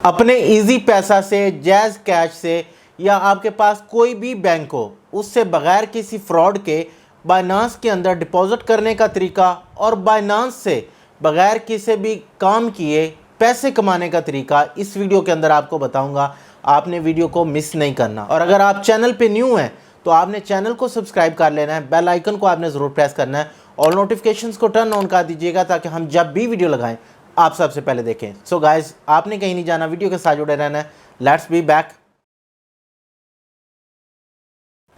अपने इजी पैसा से, जैज़ कैश से या आपके पास कोई भी बैंक हो उससे बगैर किसी फ्रॉड के बाइनांस के अंदर डिपॉजिट करने का तरीका और बाइनांस से बगैर किसी भी काम किए पैसे कमाने का तरीका इस वीडियो के अंदर आपको बताऊंगा। आपने वीडियो को मिस नहीं करना और अगर आप चैनल पे न्यू हैं तो आपने चैनल को सब्सक्राइब कर लेना है, बेल आइकन को आपने ज़रूर प्रेस करना है और नोटिफिकेशंस को टर्न ऑन कर दीजिएगा ताकि हम जब भी वीडियो लगाएं आप सबसे पहले देखें। सो गाइस, आपने कहीं नहीं जाना, वीडियो के साथ जुड़े रहना है। Let's be back.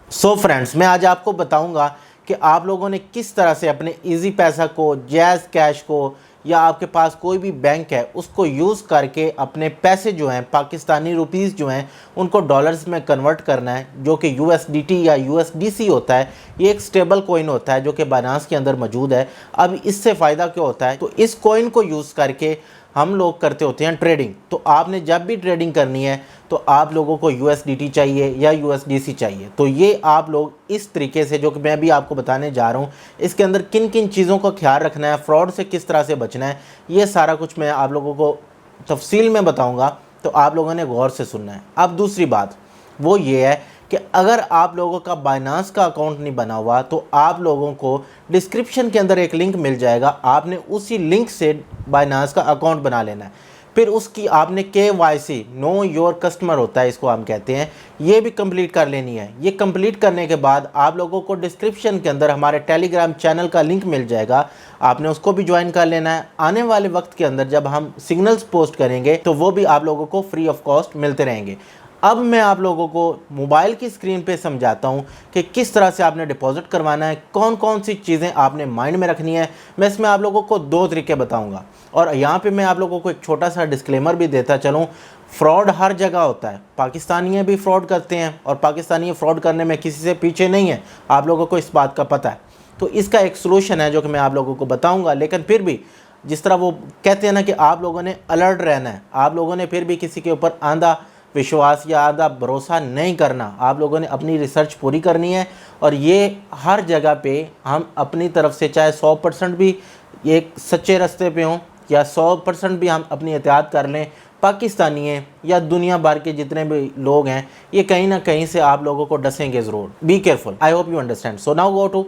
So friends, मैं आज आपको बताऊंगा कि आप लोगों ने किस तरह से अपने इजी पैसा को, जैज़ कैश को या आपके पास कोई भी बैंक है उसको यूज़ करके अपने पैसे जो हैं, पाकिस्तानी रुपीस जो हैं, उनको डॉलर्स में कन्वर्ट करना है, जो कि यूएसडीटी या यूएसडीसी होता है। ये एक स्टेबल कॉइन होता है जो कि बाइनांस के अंदर मौजूद है। अब इससे फ़ायदा क्या होता है, तो इस कॉइन को यूज़ करके हम लोग करते होते हैं ट्रेडिंग। तो आपने जब भी ट्रेडिंग करनी है तो आप लोगों को यूएसडीटी चाहिए या यूएसडीसी चाहिए। तो ये आप लोग इस तरीके से, जो कि मैं भी आपको बताने जा रहा हूँ, इसके अंदर किन किन चीज़ों का ख्याल रखना है, फ्रॉड से किस तरह से बचना है, ये सारा कुछ मैं आप लोगों को तफसील में बताऊँगा। तो आप लोगों ने गौर से सुनना है। अब दूसरी बात वो ये है कि अगर आप लोगों का बाइनांस का अकाउंट नहीं बना हुआ तो आप लोगों को डिस्क्रिप्शन के अंदर एक लिंक मिल जाएगा। आपने उसी लिंक से बाइनांस का अकाउंट बना लेना है। फिर उसकी आपने KYC, नो योर कस्टमर होता है, इसको हम कहते हैं, ये भी कंप्लीट कर लेनी है। ये कंप्लीट करने के बाद आप लोगों को डिस्क्रिप्शन के अंदर हमारे टेलीग्राम चैनल का लिंक मिल जाएगा। आपने उसको भी ज्वाइन कर लेना है। आने वाले वक्त के अंदर जब हम सिग्नल्स पोस्ट करेंगे तो वो भी आप लोगों को फ्री ऑफ कॉस्ट मिलते रहेंगे। अब मैं आप लोगों को मोबाइल की स्क्रीन पे समझाता हूँ कि किस तरह से आपने डिपॉजिट करवाना है, कौन कौन सी चीज़ें आपने माइंड में रखनी है। मैं इसमें आप लोगों को दो तरीके बताऊँगा और यहाँ पे मैं आप लोगों को एक छोटा सा डिस्क्लेमर भी देता चलूँ। फ्रॉड हर जगह होता है, पाकिस्तानी भी फ्रॉड करते हैं और पाकिस्तानी फ्रॉड करने में किसी से पीछे नहीं है, आप लोगों को इस बात का पता है। तो इसका एक सोल्यूशन है जो कि मैं आप लोगों को बताऊँगा। लेकिन फिर भी जिस तरह वो कहते हैं ना कि आप लोगों ने अलर्ट रहना है, आप लोगों ने फिर भी किसी के ऊपर आंधा विश्वास या आधा भरोसा नहीं करना। आप लोगों ने अपनी रिसर्च पूरी करनी है और ये हर जगह पे हम अपनी तरफ से, चाहे 100% भी एक सच्चे रास्ते पे हों या 100% भी हम अपनी एहतियात कर लें, पाकिस्तानी हैं या दुनिया भर के जितने भी लोग हैं, ये कहीं ना कहीं से आप लोगों को डसेंगे ज़रूर। Be careful. I hope you understand. So now go to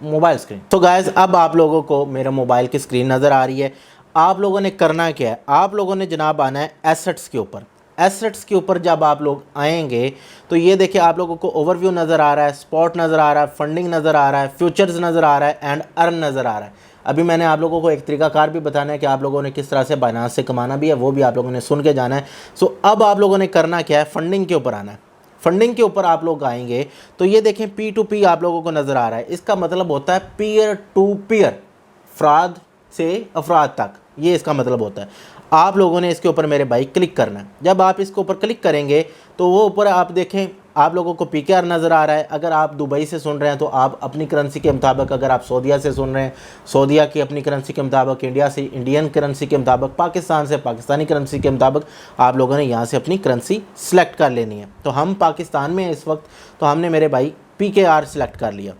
mobile screen. तो गाइज, अब आप लोगों को मेरा मोबाइल की स्क्रीन नज़र आ रही है। आप लोगों ने करना क्या है, आप लोगों ने जनाब आना है एसेट्स के ऊपर। एसेट्स के ऊपर जब आप लोग आएंगे तो ये देखिए आप लोगों को ओवरव्यू नज़र आ रहा है, स्पॉट नज़र आ रहा है, फंडिंग नज़र आ रहा है, फ्यूचर्स नज़र आ रहा है एंड अर्न नज़र आ रहा है। अभी मैंने आप लोगों को एक तरीकाकार भी बताना है कि आप लोगों ने किस तरह से बाइनांस से कमाना भी है, वो भी आप लोगों ने सुन के जाना है। सो अब आप लोगों ने करना क्या है, फंडिंग के ऊपर आना है। फंडिंग के ऊपर आप लोग आएंगे तो ये देखें P2P आप लोगों को नज़र आ रहा है। इसका मतलब होता है पीयर टू पीयर, अफराद से अफराद तक, ये इसका मतलब होता है। आप लोगों ने इसके ऊपर मेरे भाई क्लिक करना है। जब आप इसके ऊपर क्लिक करेंगे तो वो ऊपर आप देखें आप लोगों को PKR नज़र आ रहा है। अगर आप दुबई से सुन रहे हैं तो आप अपनी करेंसी के मुताबिक, अगर आप सऊदीया से सुन रहे हैं सऊदीया की अपनी करेंसी के मुताबिक, इंडिया से इंडियन करेंसी के मुताबिक, पाकिस्तान से पाकिस्तानी करेंसी के मुताबिक आप लोगों ने यहाँ से अपनी करेंसी सेलेक्ट कर लेनी है। तो हम पाकिस्तान में इस वक्त, तो हमने मेरे भाई PKR सेलेक्ट कर लिया।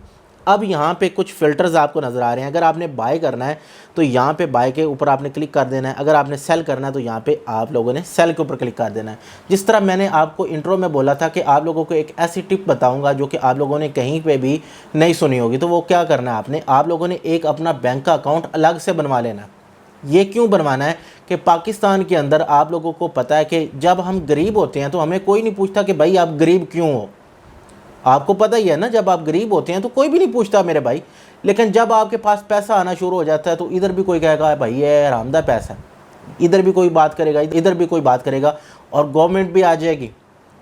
अब यहाँ पे कुछ फ़िल्टर्स आपको नज़र आ रहे हैं। अगर आपने बाय करना है तो यहाँ पे बाय के ऊपर आपने क्लिक कर देना है। अगर आपने सेल करना है तो यहाँ पे आप लोगों ने सेल के ऊपर क्लिक कर देना है। जिस तरह मैंने आपको इंट्रो में बोला था कि आप लोगों को एक ऐसी टिप बताऊँगा जो कि आप लोगों ने कहीं पर भी नहीं सुनी होगी। तो वो क्या करना है, आप लोगों ने एक अपना बैंक का अकाउंट अलग से बनवा लेना। ये क्यों बनवाना है कि पाकिस्तान के अंदर आप लोगों को पता है कि जब हम गरीब होते हैं तो हमें कोई नहीं पूछता कि भाई आप गरीब क्यों हो। आपको पता ही है ना, जब आप गरीब होते हैं तो कोई भी नहीं पूछता मेरे भाई। लेकिन जब आपके पास पैसा आना शुरू हो जाता है तो इधर भी कोई कहेगा भाई ये हरामदा पैसा है, इधर भी कोई बात करेगा, इधर भी कोई बात करेगा और गवर्नमेंट भी आ जाएगी।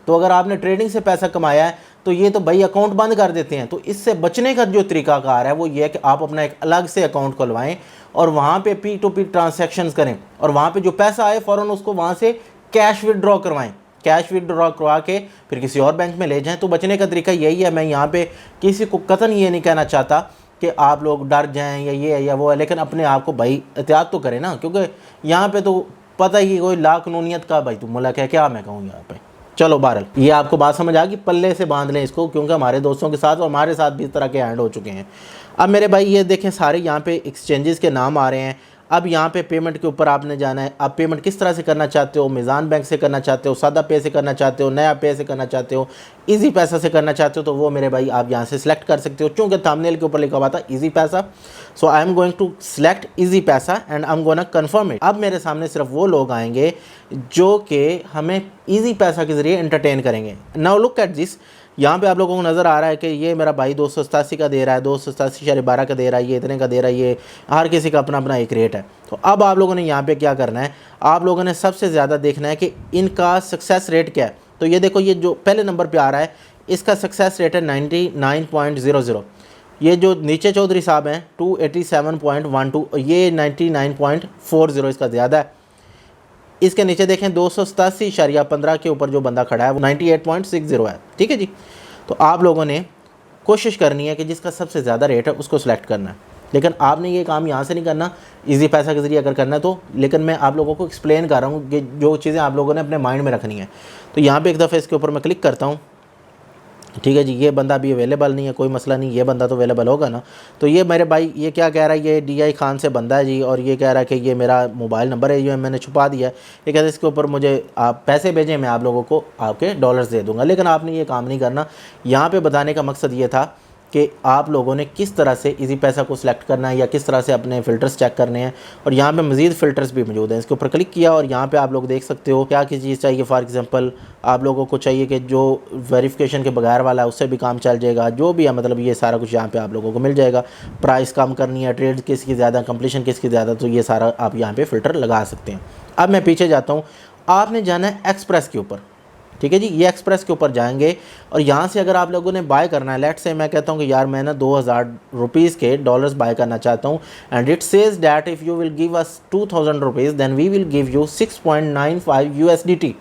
तो अगर आपने ट्रेडिंग से पैसा कमाया है तो ये तो भाई अकाउंट बंद कर देते हैं। तो इससे बचने का जो तरीकाकार है वो ये है कि आप अपना एक अलग से अकाउंट खुलवाएं और वहाँ पे P2P ट्रांजैक्शंस करें और वहाँ पे जो पैसा आए फ़ौरन उसको वहाँ से कैश विदड्रॉ करवाएं। कैश विदड्रॉ करवा के फिर किसी और बैंक में ले जाएं। तो बचने का तरीका यही है। मैं यहाँ पे किसी को कतन ये नहीं कहना चाहता कि आप लोग डर जाएं या ये है या वो है, लेकिन अपने आप को भाई एहतियात तो करें ना, क्योंकि यहाँ पे तो पता ही कोई लाकानूनियत का भाई तुम मुल्क है, क्या मैं कहूँ यहाँ पे। चलो बहरहाल, ये आपको बात समझ आ गई, पल्ले से बांध लें इसको, क्योंकि हमारे दोस्तों के साथ और हमारे साथ भी इस तरह के हैंड हो चुके हैं। अब मेरे भाई ये देखें सारे यहाँ पे एक्सचेंजेस के नाम आ रहे हैं। अब यहाँ पे पेमेंट के ऊपर आपने जाना है। आप पेमेंट किस तरह से करना चाहते हो, मीज़ान बैंक से करना चाहते हो, सादा पे से करना चाहते हो, नया पे से करना चाहते हो, इजी पैसा से करना चाहते हो, तो वो मेरे भाई आप यहाँ से सिलेक्ट कर सकते हो। चूँकि थंबनेल के ऊपर लिखा हुआ था Easypaisa, so I am going to select Easypaisa and I am gonna confirm it. अब मेरे सामने सिर्फ वो लोग आएंगे जो कि हमें इजी पैसा के ज़रिए एंटरटेन करेंगे। नाउ लुक एट दिस, यहाँ पे आप लोगों को नज़र आ रहा है कि ये मेरा भाई 287 का दे रहा है, 287.12 का दे रहा है, ये इतने का दे रहा है, ये हर किसी का अपना अपना एक रेट है। तो अब आप लोगों ने यहाँ पे क्या करना है, आप लोगों ने सबसे ज़्यादा देखना है कि इनका सक्सेस रेट क्या है। तो ये देखो, ये जो पहले नंबर पे आ रहा है इसका सक्सेस रेट है 99.00। ये जो नीचे चौधरी साहब हैं 287.12, ये 99.40 इसका ज़्यादा है। इसके नीचे देखें 287.15 के ऊपर जो बंदा खड़ा है वो 98.60 है। ठीक है जी। तो आप लोगों ने कोशिश करनी है कि जिसका सबसे ज़्यादा रेट है उसको सिलेक्ट करना है, लेकिन आपने ये काम यहाँ से नहीं करना, इजी पैसा के ज़रिए अगर करना है तो। लेकिन मैं आप लोगों को एक्सप्लेन कर रहा हूँ कि जो चीज़ें आप लोगों ने अपने माइंड में रखनी है। तो यहाँ पे एक दफ़े इसके ऊपर मैं क्लिक करता हूँ। ठीक है जी, ये बंदा अभी अवेलेबल नहीं है, कोई मसला नहीं, ये बंदा तो अवेलेबल होगा ना। तो ये मेरे भाई ये क्या कह रहा है, ये DI खान से बंदा है जी, और ये कह रहा है कि ये मेरा मोबाइल नंबर है, ये मैंने छुपा दिया है। ये कहते हैं इसके ऊपर मुझे आप पैसे भेजें, मैं आप लोगों को आपके डॉलर्स दे दूँगा। लेकिन आपने ये काम नहीं करना। यहाँ पर बताने का मकसद ये था कि आप लोगों ने किस तरह से इजी पैसा को सिलेक्ट करना है या किस तरह से अपने फ़िल्टर्स चेक करने हैं। और यहाँ पे मज़ीद फ़िल्टर्स भी मौजूद हैं। इसके ऊपर क्लिक किया और यहाँ पे आप लोग देख सकते हो क्या किस चीज़ चाहिए। फॉर एग्जांपल आप लोगों को चाहिए कि जो वेरिफिकेशन के बगैर वाला है उससे भी काम चल जाएगा, जो भी है, मतलब ये सारा कुछ यहाँ पे आप लोगों को मिल जाएगा। प्राइस कम करनी है, ट्रेड किसकी ज़्यादा, कंप्लीशन किसकी ज़्यादा, तो ये सारा आप यहाँ पर फ़िल्टर लगा सकते हैं। अब मैं पीछे जाता हूँ, आपने जाना है एक्सप्रेस के ऊपर। ठीक है जी, ये एक्सप्रेस के ऊपर जाएंगे और यहाँ से अगर आप लोगों ने बाय करना है, लेट से मैं कहता हूँ कि यार मैं ना 2000 रुपीज़ के डॉलर्स बाय करना चाहता हूँ, and it says that if you will give us 2000 rupees then we will give you 6.95 USDT।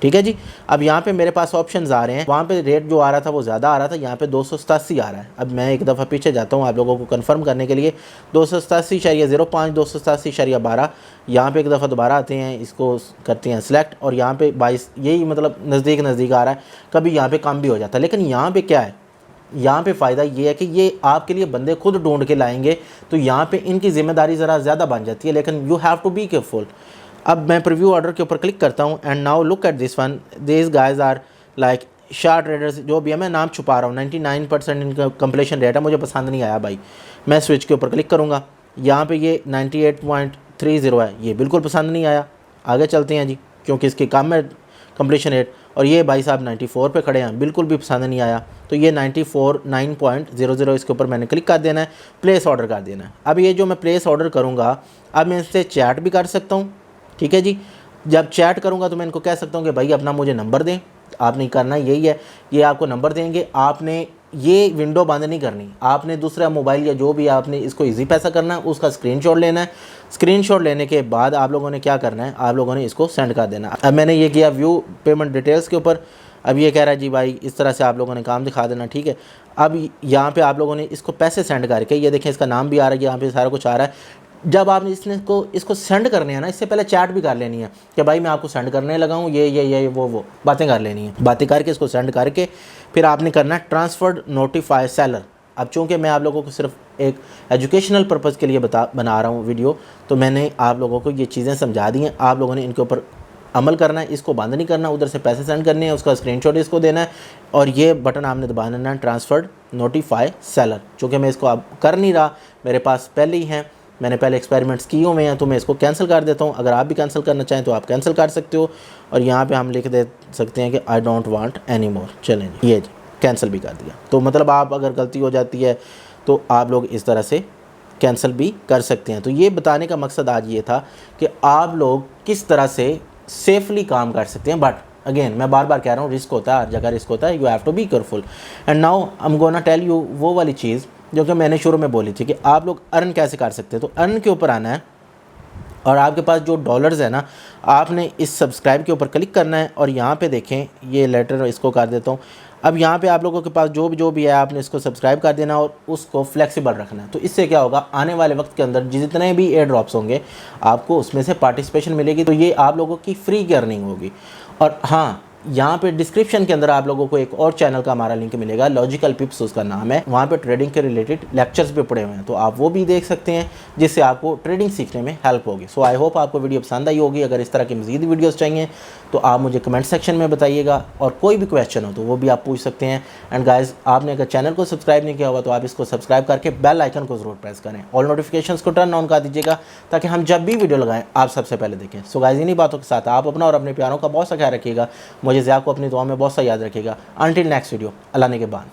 ठीक है जी। अब यहाँ पे मेरे पास ऑप्शंस आ रहे हैं, वहाँ पे रेट जो आ रहा था वो ज़्यादा आ रहा था, यहाँ पे 287 आ रहा है। अब मैं एक दफ़ा पीछे जाता हूँ आप लोगों को कंफर्म करने के लिए। 287.05, 287.12, यहाँ पे एक दफ़ा दोबारा आते हैं, इसको करते हैं सिलेक्ट और यहाँ पे 22, यही मतलब नज़दीक आ रहा है। कभी यहाँ पे कम भी हो जाता है, लेकिन यहाँ पे क्या है, यहाँ पे फ़ायदा ये है कि ये आपके लिए बंदे खुद ढूंढ के लाएंगे, तो यहाँ पे इनकी ज़िम्मेदारी ज़रा ज़्यादा बन जाती है, लेकिन you have to be careful. अब मैं प्रीव्यू ऑर्डर के ऊपर क्लिक करता हूँ and now look at this one, this guys are like short traders, जो भी है, मैं नाम छुपा रहा हूँ। 99% इनका कंप्लीशन रेट है, मुझे पसंद नहीं आया भाई। मैं स्विच के ऊपर क्लिक करूँगा, यहाँ पे ये 98.30 है, ये बिल्कुल पसंद नहीं आया। आगे चलते हैं जी, क्योंकि इसके कम है कंप्लीशन रेट। और ये भाई साहब 94 पे खड़े हैं, बिल्कुल भी पसंद नहीं आया। तो ये 9.00 इसके ऊपर मैंने क्लिक कर देना है, प्लेस ऑर्डर कर देना है। अब ये जो मैं प्लेस ऑर्डर करूँगा, अब मैं इससे चैट भी कर सकता हूँ। ठीक है जी। जब चैट करूँगा तो मैं इनको कह सकता हूँ कि भाई अपना मुझे नंबर दें। आपने करना यही है, ये आपको नंबर देंगे, आपने ये विंडो बंद नहीं करनी, आपने दूसरा मोबाइल या जो भी आपने इसको इजी पैसा करना है उसका स्क्रीनशॉट लेना है। स्क्रीनशॉट लेने के बाद आप लोगों ने क्या करना है, आप लोगों ने इसको सेंड कर देना। अब मैंने ये किया व्यू पेमेंट डिटेल्स के ऊपर। अब ये कह रहा है जी भाई इस तरह से आप लोगों ने काम दिखा देना। ठीक है। अब यहाँ पे आप लोगों ने इसको पैसे सेंड करके, ये देखें इसका नाम भी आ रहा है, यहाँ पे सारा कुछ आ रहा है। जब आपने इसको सेंड करने है ना, इससे पहले चैट भी कर लेनी है कि भाई मैं आपको सेंड करने लगा हूँ, ये वो बातें कर लेनी है। बातें करके इसको सेंड करके फिर आपने करना है ट्रांसफर्ड नोटिफाई सेलर। अब चूँकि मैं आप लोगों को सिर्फ एक एजुकेशनल पर्पज़ के लिए बना रहा हूँ वीडियो, तो मैंने आप लोगों को ये चीज़ें समझा दी हैं। आप लोगों ने इनके ऊपर अमल करना है, इसको बंद नहीं करना। उधर से पैसे सेंड करने हैं, उसका स्क्रीनशॉट इसको देना है और ये बटन आपने दबाना है ट्रांसफर्ड नोटिफाई सेलर। चूँकि मैं इसको अब कर नहीं रहा, मेरे पास पहले ही हैं, मैंने पहले एक्सपेरिमेंट्स किए हुए हैं, तो मैं इसको कैंसिल कर देता हूँ। अगर आप भी कैंसिल करना चाहें तो आप कैंसिल कर सकते हो और यहाँ पे हम लिख दे सकते हैं कि I don't want any more. चलें जी, ये जी कैंसिल भी कर दिया। तो मतलब आप अगर गलती हो जाती है तो आप लोग इस तरह से कैंसिल भी कर सकते हैं। तो ये बताने का मकसद आज ये था कि आप लोग किस तरह से सेफली काम कर सकते हैं। बट अगेन मैं बार बार कह रहा हूँ, रिस्क होता है, हर जगह रिस्क होता है। You have to be careful. And now I am gonna tell you वो वाली चीज़ जो कि मैंने शुरू में बोली थी कि आप लोग अर्न कैसे कर सकते हैं। तो अर्न के ऊपर आना है और आपके पास जो डॉलर्स है ना, आपने इस सब्सक्राइब के ऊपर क्लिक करना है और यहाँ पे देखें ये लेटर, इसको कर देता हूँ। अब यहाँ पे आप लोगों के पास जो भी है आपने इसको सब्सक्राइब कर देना और उसको फ्लेक्सिबल रखना है। तो इससे क्या होगा, आने वाले वक्त के अंदर जितने भी एयर ड्रॉप्स होंगे आपको उसमें से पार्टिसिपेशन मिलेगी। तो ये आप लोगों की फ्री की अर्निंग होगी। और हाँ, यहाँ पे डिस्क्रिप्शन के अंदर आप लोगों को एक और चैनल का हमारा लिंक मिलेगा, लॉजिकल पिप्स उसका नाम है। वहाँ पे ट्रेडिंग के रिलेटेड लेक्चर्स भी पड़े हुए हैं, तो आप वो भी देख सकते हैं, जिससे आपको ट्रेडिंग सीखने में हेल्प होगी। सो आई होप आपको वीडियो पसंद आई होगी। अगर इस तरह की मज़ीद वीडियोज़ चाहिए तो आप मुझे कमेंट सेक्शन में बताइएगा, और कोई भी क्वेश्चन हो तो वो भी आप पूछ सकते हैं। एंड गाइस, आपने अगर चैनल को सब्सक्राइब नहीं किया हुआ तो आप इसको सब्सक्राइब करके बेल आइकन को ज़रूर प्रेस करें, ऑल नोटिफिकेशंस को टर्न ऑन कर दीजिएगा, ताकि हम जब भी वीडियो लगाएं आप सबसे पहले देखें। सो गाइस, इन्हीं बातों के साथ आप अपना और अपने प्यारों का बहुत सा ख्याल रखिएगा। मुझे ज़िया को अपनी दुआ में बहुत सा याद रखिएगा। अंटिल नेक्स्ट वीडियो, अल्लाह ने के बाद।